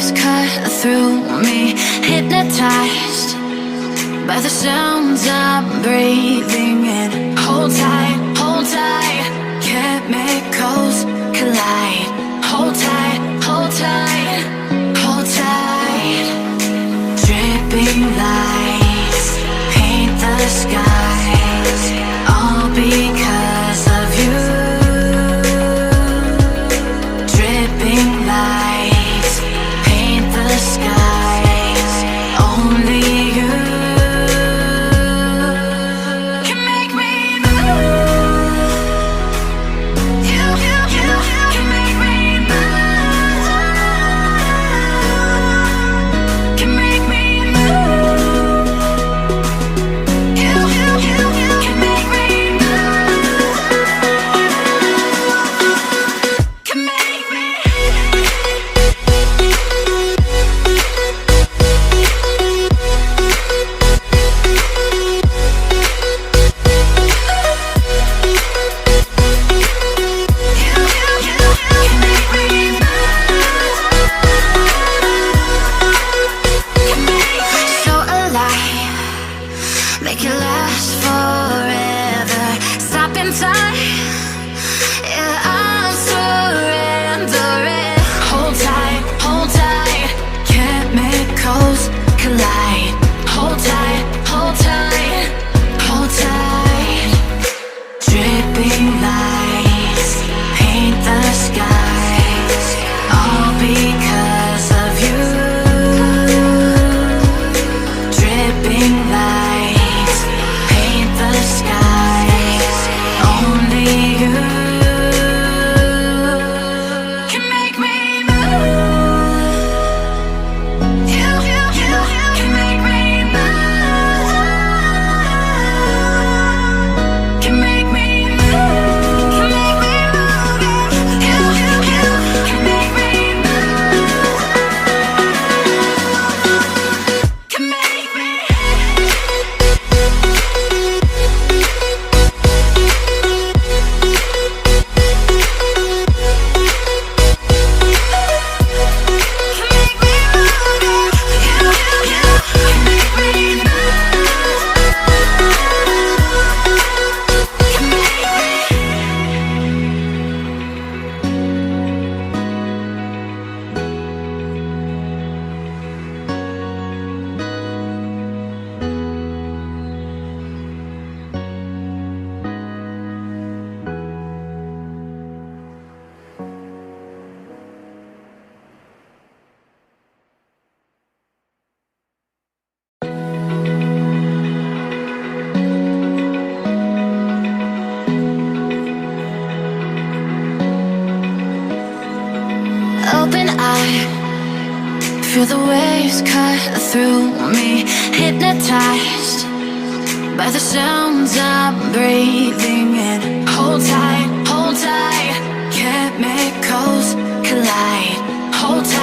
waves cut through me, hypnotized by the sounds I'm breathing in. Hold tight, chemicals collide. Hold tight, hold tight, hold tight. Dripping lights paint the skies, all because of you. Dripping lights paint the skies, only you can make me move. You can make me move. Can make me move. You can make me move. Can make me. So alive, make it last forever. Stop in time, yeah, I'm surrendering. Hold tight, chemicals collide. Hold tight, hold tight, hold tight. Dripping lights paint the skies, all because of you. Dripping lights paint the skies, only you can make me move. You can make me move. Can make me move. Can make me move. You can make me move. Can make me. Open eye, feel the waves cut through me, hypnotized by the sounds I'm breathing in. Hold tight, chemicals collide. Hold tight.